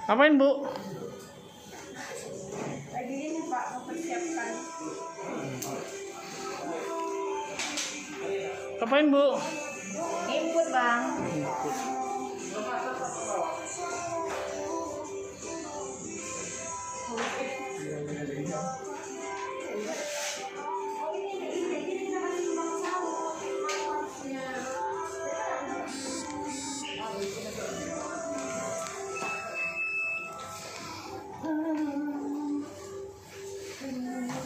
Ngapain, Bu? Lagi ini Pak, mempersiapkan. Ngapain, Bu? Input Bang.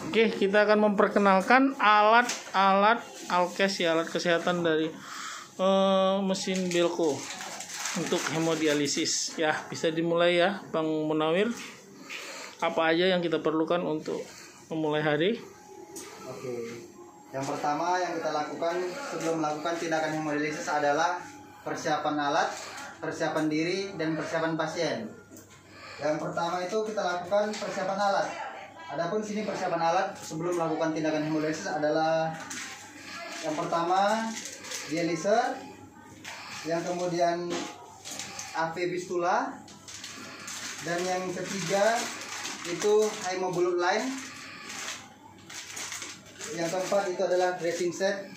Oke, kita akan memperkenalkan alat-alat alkes ya, alat kesehatan dari mesin Belco untuk hemodialisis. Ya, bisa dimulai ya, Bang Munawir. Apa aja yang kita perlukan untuk memulai hari? Oke. Yang pertama yang kita lakukan sebelum melakukan tindakan hemodialisis adalah persiapan alat, persiapan diri, dan persiapan pasien. Yang pertama itu kita lakukan persiapan alat. Adapun sini persiapan alat sebelum melakukan tindakan hemodialisis adalah yang pertama dialiser, yang kemudian AV fistula, dan yang ketiga itu hemobullet line. Yang keempat itu adalah dressing set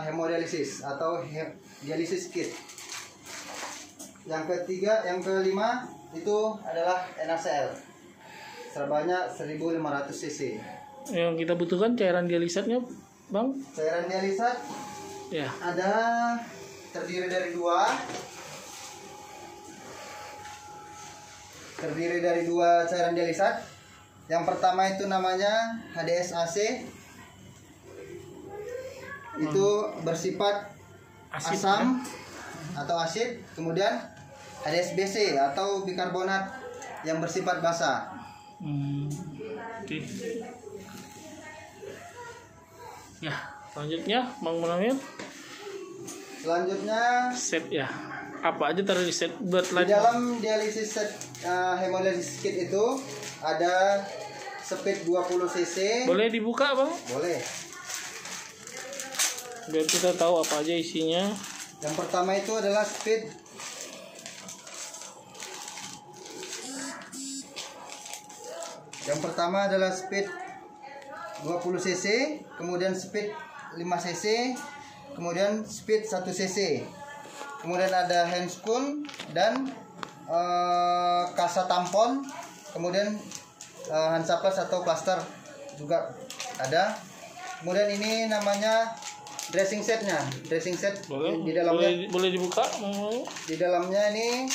hemodialisis atau dialisis kit. Yang kelima itu adalah NaCl sebanyak 1500 cc. Yang kita butuhkan cairan dialisatnya, Bang? Cairan dialisat Ya. ada terdiri dari dua cairan dialisat. Yang pertama itu namanya HDS-AC. Itu bersifat Asid, asam atau asid. Kemudian HDS-BC atau bikarbonat yang bersifat basa. Oke. Ya, selanjutnya Bang Munawir. Selanjutnya Set ya. Apa aja taruh di set buat di dalam dialisis set hemodialisis kit itu ada speed 20 cc. Boleh dibuka, Bang? Boleh. Biar kita tahu apa aja isinya. Yang pertama itu adalah speed. Yang pertama adalah speed 20 cc, kemudian speed 5 cc, kemudian speed 1 cc. Kemudian ada handscoon dan kasa tampon, kemudian Hansaplast atau plaster juga ada. Kemudian ini namanya dressing setnya. Dressing set Boleh. di dalamnya Boleh dibuka? di dalamnya ini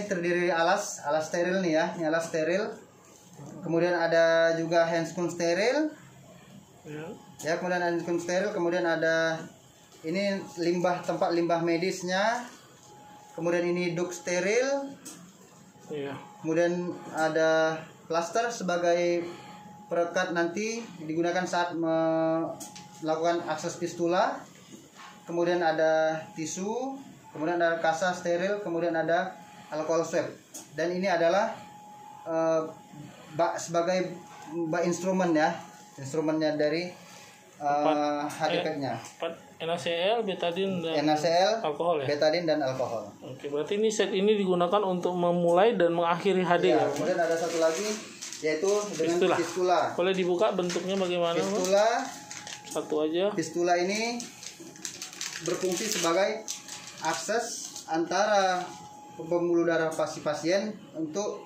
terdiri alas steril nih ya, ini alas steril. Kemudian ada juga handscoon steril. Ya, kemudian handscoon steril, kemudian ada ini tempat limbah medisnya. Kemudian ini duk steril. Iya. Kemudian ada plaster sebagai perekat nanti digunakan saat melakukan akses fistula. Kemudian ada tisu, kemudian ada kasa steril, kemudian ada alkohol swab. Dan ini adalah sebagai instrumen ya, instrumennya dari HDP-nya. NaCl, betadin dan NaCl, alkohol ya. betadin dan alkohol. Oke, berarti ini set ini digunakan untuk memulai dan mengakhiri HD Ya, ya. kemudian ada satu lagi yaitu dengan fistula. Boleh dibuka bentuknya bagaimana? Fistula. Satu aja. Fistula ini berfungsi sebagai akses antara pembuluh darah pasien untuk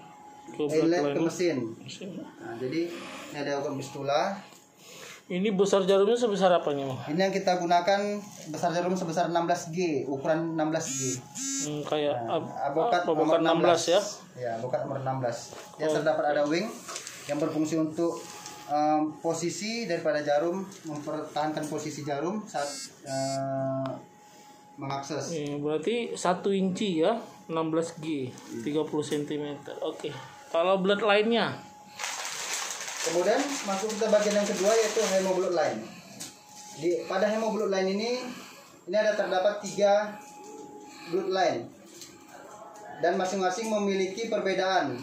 inlet ke mesin. Nah, jadi ini ada ukuran fistula. Ini besar jarumnya sebesar apa nih, Bang? Ini yang kita gunakan besar jarum sebesar 16G, ukuran 16G. Kayak Avocat nomor 16 ya. Ya, avocat nomor 16. Ya, terdapat ada wing yang berfungsi untuk posisi daripada jarum, mempertahankan posisi jarum saat mengakses. Berarti 1 inci ya, 16G, 30 cm. Oke. Kalau blood line-nya? Kemudian masuk ke bagian yang kedua yaitu hemoblood line. Pada hemoblood line ini ada terdapat 3 blood line dan masing-masing memiliki perbedaan.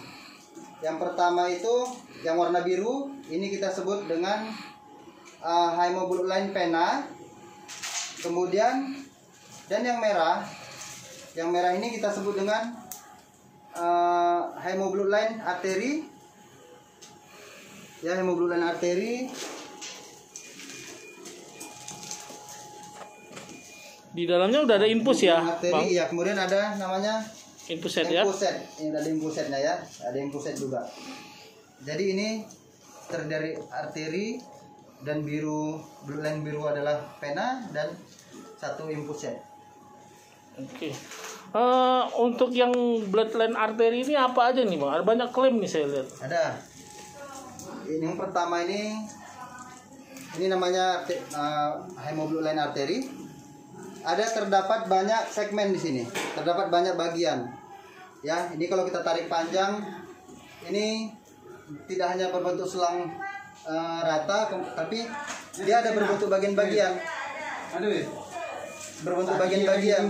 Yang pertama itu yang warna biru ini kita sebut dengan hemoblood line vena. Kemudian dan yang merah ini kita sebut dengan hemoblood line arteri. Ya, hemoblood line arteri. Di dalamnya udah ada infus ya, arteri, Bang? iya. Kemudian ada namanya Infus set ya. infus set. Ini ada infus setnya ya. Ada infus set juga. Jadi ini terdiri dari arteri dan blood line biru adalah vena dan 1 infus set. Oke. Untuk yang bloodline arteri ini apa aja nih, Bang? Ada banyak klaim nih saya lihat. Ada. Ini yang pertama ini namanya hemoblood line arteri. Terdapat banyak segmen di sini. Terdapat banyak bagian. Ya, ini kalau kita tarik panjang ini tidak hanya berbentuk selang rata, tapi dia ada berbentuk bagian-bagian. Berbentuk bagian-bagian.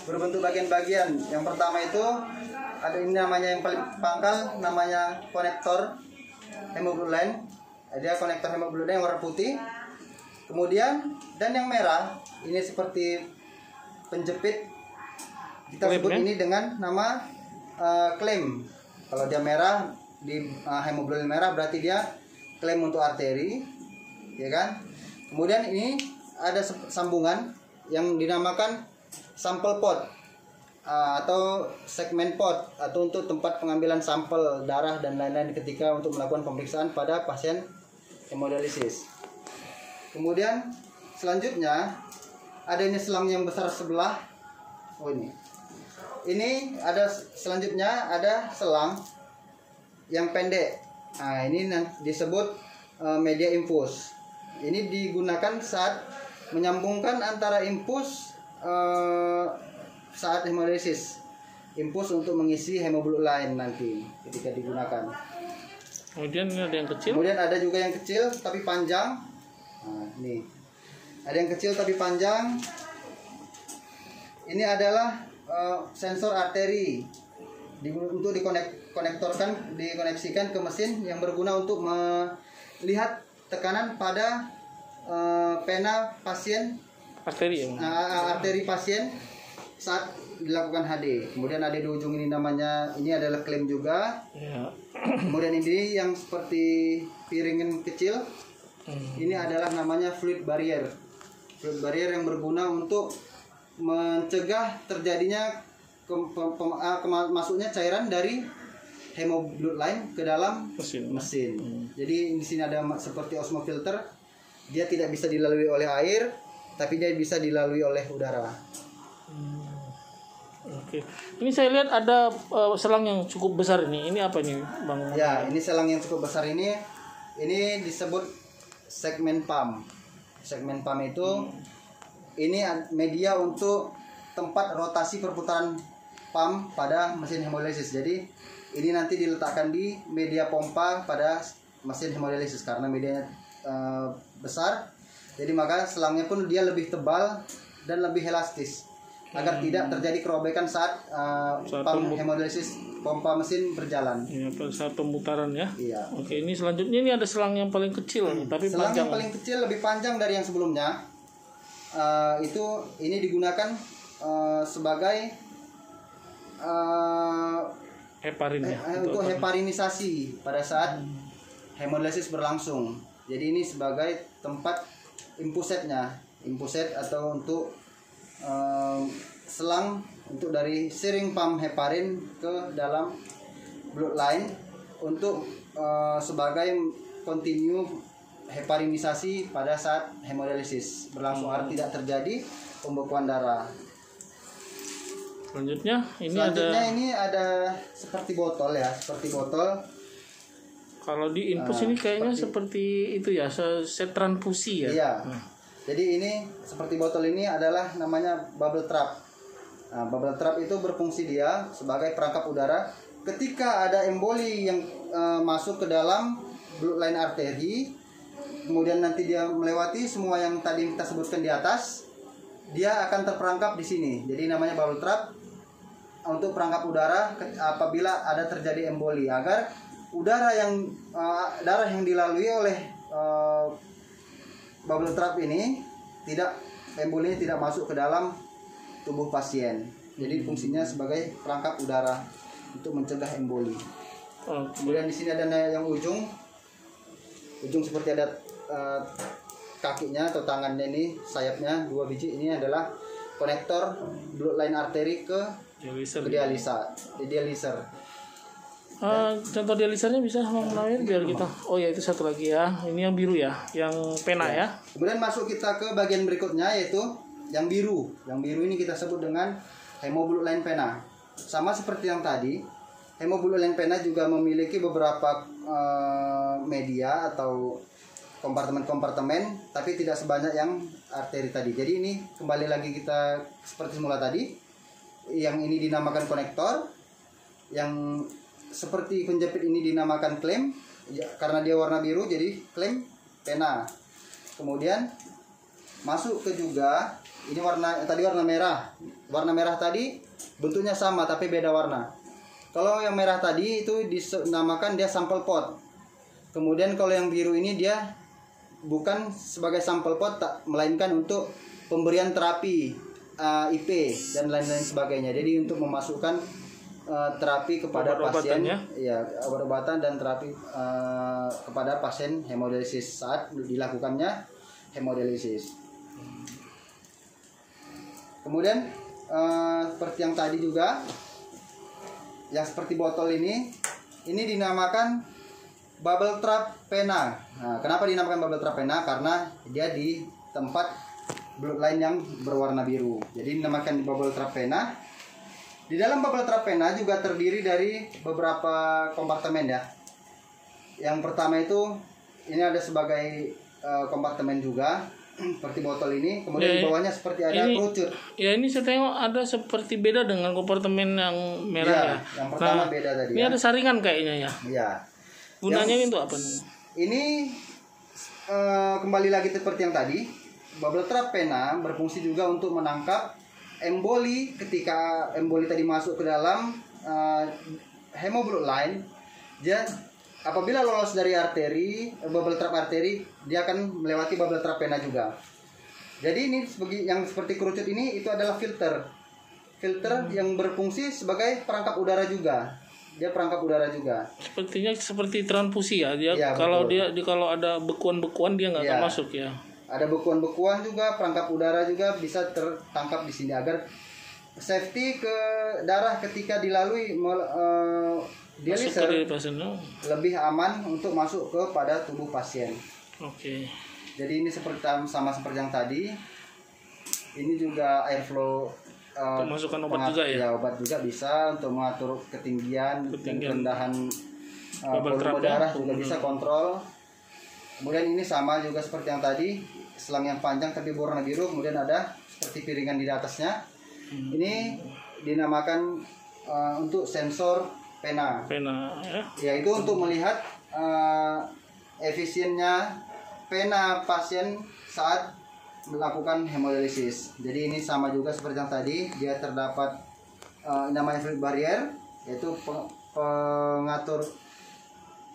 Berbentuk bagian-bagian. Yang pertama itu ada ini namanya yang paling pangkal namanya konektor hemoblood line. Ada konektor hemoblood line yang warna putih. Kemudian dan yang merah ini seperti penjepit. Kita Klem, sebut ya? ini dengan nama klem. Kalau dia merah di hemoblood line merah berarti dia klem untuk arteri, ya kan? Kemudian ini ada sambungan yang dinamakan sampel pot atau segmen pot atau untuk tempat pengambilan sampel darah dan lain-lain ketika untuk melakukan pemeriksaan pada pasien hemodialisis. Kemudian selanjutnya ada ini selang yang besar sebelah. Oh ini ada selanjutnya ada selang yang pendek. Nah, ini disebut media infus. Ini digunakan saat menyambungkan antara infus saat hemodialisis. Infus untuk mengisi hemoblood line nanti ketika digunakan. Kemudian ini ada yang kecil. Kemudian ada juga yang kecil tapi panjang. Nah, ini. Ada yang kecil tapi panjang. Ini adalah sensor arteri untuk dikoneksikan ke mesin yang berguna untuk melihat tekanan pada pena pasien Arteri ya, Bang? arteri pasien saat dilakukan HD. Kemudian ada di ujung ini namanya, ini adalah klem juga. Ya. Kemudian ini yang seperti piringan kecil. Ini adalah namanya fluid barrier. Fluid barrier yang berguna untuk mencegah terjadinya masuknya cairan dari hemoblood line ke dalam mesin. Jadi di sini ada seperti osmofilter. Dia tidak bisa dilalui oleh air, tapi dia bisa dilalui oleh udara. Oke. Ini saya lihat ada selang yang cukup besar ini. Ini apa nih, Bang? Ya, ini selang yang cukup besar ini disebut segmen pump. Segmen pump itu ini media untuk tempat rotasi perputaran pump pada mesin hemodialisis. Jadi ini nanti diletakkan di media pompa pada mesin hemodialisis karena medianya besar. Jadi maka selangnya pun dia lebih tebal dan lebih elastis agar tidak terjadi kerobekan saat pump hemodialisis pompa mesin berjalan. Ya, saat pemutaran ya. Iya. Oke, ini selanjutnya ini ada selang yang paling kecil tapi selang panjang. yang paling kecil lebih panjang dari yang sebelumnya. Ini digunakan sebagai heparin ya. untuk heparinisasi pada saat hemodialisis berlangsung. Jadi ini sebagai tempat infusetnya, infuset atau untuk selang untuk dari siring pump heparin ke dalam blood line untuk sebagai continue heparinisasi pada saat hemodialisis berlangsung agar tidak terjadi pembekuan darah. Selanjutnya ini ada seperti botol ya, seperti botol. Kalau di infus ini kayaknya seperti itu ya, set transfusi ya. Iya. Jadi ini seperti botol ini adalah namanya bubble trap. Bubble trap itu berfungsi dia sebagai perangkap udara ketika ada emboli yang masuk ke dalam bloodline arteri. Kemudian nanti dia melewati semua yang tadi kita sebutkan di atas. Dia akan terperangkap di sini. Jadi namanya bubble trap untuk perangkap udara apabila ada terjadi emboli, agar darah yang dilalui oleh bubble trap ini embolinya tidak masuk ke dalam tubuh pasien. Jadi fungsinya sebagai perangkap udara untuk mencegah emboli. Kemudian di sini ada yang ujung seperti ada kakinya atau tangannya, ini sayapnya 2 biji. Ini adalah konektor bloodline arteri ke dialiser. Contoh dialisernya bisa Nawir biar kita. Oh ya, itu satu lagi ya. Ini yang biru ya, yang pena ya. Kemudian masuk kita ke bagian berikutnya, yaitu yang biru. Yang biru ini kita sebut dengan hemobloodline pena. Sama seperti yang tadi, hemobloodline pena juga memiliki beberapa media atau kompartemen, tapi tidak sebanyak yang arteri tadi. Jadi ini kembali lagi kita seperti semula tadi. Yang ini dinamakan konektor, yang seperti penjepit ini dinamakan klem, karena dia warna biru jadi klem pena. Kemudian masuk ke juga ini warna merah. Warna merah tadi bentuknya sama tapi beda warna. Kalau yang merah tadi itu dinamakan dia sampel pot. Kemudian kalau yang biru ini dia bukan sebagai sampel pot, melainkan untuk pemberian terapi IP dan lain-lain sebagainya. Jadi untuk memasukkan terapi kepada pasien, ya, obat-obatan dan terapi kepada pasien hemodialisis saat dilakukannya hemodialisis. Kemudian seperti yang tadi juga, yang seperti botol ini dinamakan bubble trap pena. Nah, kenapa dinamakan bubble trap pena? Karena dia di tempat bloodline yang berwarna biru. Jadi dinamakan bubble trap pena. Di dalam bubble trap pena juga terdiri dari beberapa kompartemen ya. Yang pertama itu ini ada sebagai kompartemen juga seperti botol ini. Kemudian di bawahnya seperti ada kerucut. Ya, ini saya tengok ada seperti beda dengan kompartemen yang merah ya. Yang pertama beda tadi. Ini ada saringan kayaknya ya. Iya. Gunanya ini untuk apa nih? Ini kembali lagi seperti yang tadi, bubble trap pena berfungsi juga untuk menangkap emboli. Ketika emboli tadi masuk ke dalam hemobloodline, dia apabila lolos dari arteri, bubble trap arteri, dia akan melewati bubble trap pena juga. Jadi ini yang seperti kerucut ini itu adalah filter yang berfungsi sebagai perangkap udara juga. Dia perangkap udara juga. Sepertinya seperti transfusi ya. Kalau ada bekuan-bekuan dia nggak akan masuk ya. Ada bekuan-bekuan juga, perangkap udara juga bisa tertangkap di sini agar safety ke darah ketika dilalui dialiser lebih aman untuk masuk kepada tubuh pasien. Oke. Jadi ini sama seperti yang tadi. Ini juga airflow. Masukkan obat juga ya? Ya, obat juga bisa untuk mengatur ketinggian. Dan rendahan volume darah juga bisa kontrol. Kemudian ini sama juga seperti yang tadi, selang yang panjang tapi berwarna biru, kemudian ada seperti piringan di atasnya. Ini dinamakan untuk sensor pena ya? Yaitu untuk melihat efisiennya pena pasien saat melakukan hemodialisis. Jadi ini sama juga seperti yang tadi, dia terdapat namanya fluid barrier, yaitu pengatur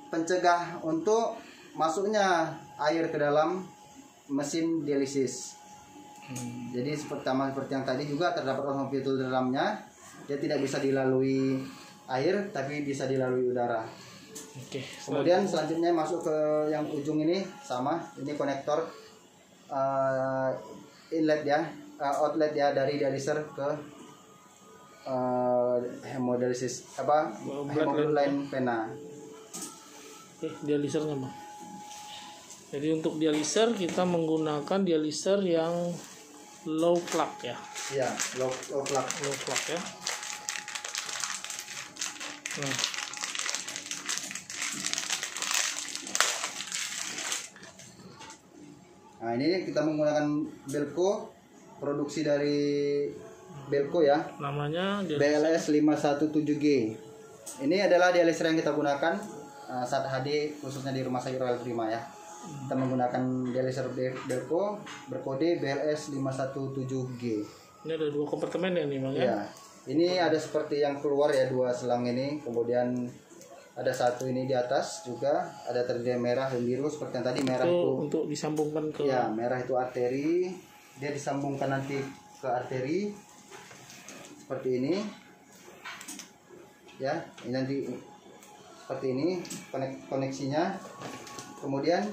pencegah untuk masuknya air ke dalam mesin dialisis. Jadi seperti yang tadi juga terdapat ozon filter di dalamnya. Dia tidak bisa dilalui air, tapi bisa dilalui udara. Kemudian selanjutnya masuk ke yang ujung ini sama. Ini konektor inlet ya, outlet ya dari dialiser ke hemodialisis hemobloodline pena. Dialisernya mah. Jadi untuk dialiser kita menggunakan dialiser yang low plug ya. Iya, low plug ya. Nah. Nah, ini kita menggunakan Belco, produksi dari Belco ya. Namanya BLS 517G. Ini adalah dialiser yang kita gunakan SAT HD khususnya di Rumah Sakit Royal Prima ya. Kita menggunakan dialiser Belco berkode BLS 517G. Ini ada 2 kompartemen ya nih Bang ya? Ya. Ini ada seperti yang keluar ya 2 selang ini, kemudian ada 1 ini di atas juga, ada terdiri merah dan biru seperti yang tadi. Merah itu untuk disambungkan ke ya, merah itu arteri, dia disambungkan nanti ke arteri seperti ini ya. Ini nanti seperti ini koneksinya. Kemudian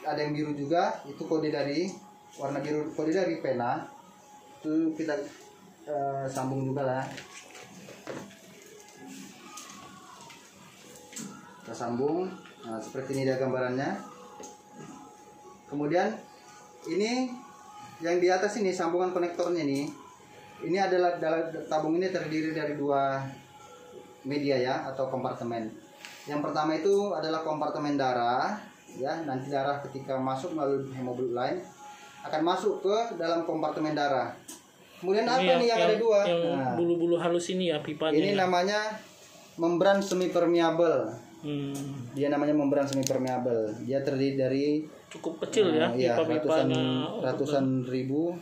ada yang biru juga, itu kode dari warna biru, kode dari pena itu kita sambung juga lah. Kita sambung, nah, seperti ini dia gambarannya. Kemudian ini yang di atas ini sambungan konektornya nih. Ini adalah tabung ini terdiri dari 2 media ya atau kompartemen. Yang pertama itu adalah kompartemen darah ya. Nanti darah ketika masuk melalui hemoglobin line akan masuk ke dalam kompartemen darah. Kemudian apa nih yang ada 2? Yang bulu-bulu halus ini ya pipanya. Ini namanya membran semi permeable. Dia namanya membran semi permeable. Dia terdiri dari cukup kecil ya pipa-pipanya, ratusan ribu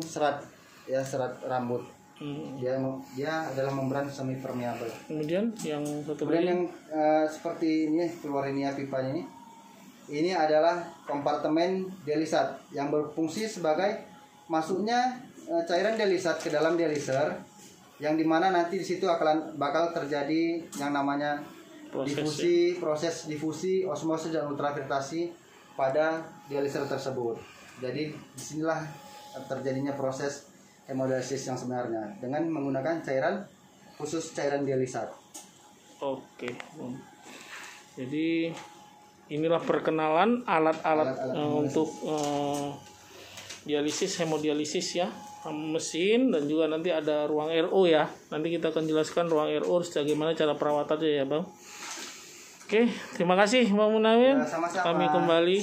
serat ya, serat rambut. Dia adalah membran semi permeable. Kemudian yang satu Kemudian lagi yang seperti ini keluar ini ya pipanya ini. Ini adalah kompartemen dialisat yang berfungsi sebagai masuknya cairan dialisat ke dalam dialiser, yang dimana nanti di situ bakal terjadi yang namanya proses difusi, osmosis dan ultrafiltrasi pada dialiser tersebut. Jadi disinilah terjadinya proses hemodialisis yang sebenarnya dengan menggunakan cairan khusus cairan dialisat. Oke. Jadi inilah perkenalan alat-alat untuk dialisis, hemodialisis ya, mesin, dan juga nanti ada ruang RO ya. Nanti kita akan jelaskan ruang RO bagaimana cara perawatannya ya Bang. Oke, terima kasih Bang Munawir. Ya, sama-sama. Kami kembali.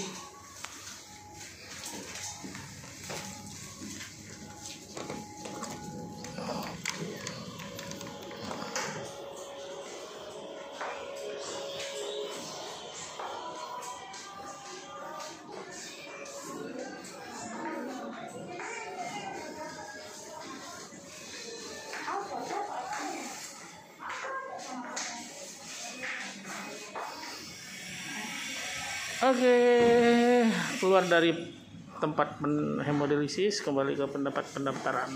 Oke, keluar dari tempat hemodialisis, kembali ke tempat pendaftaran.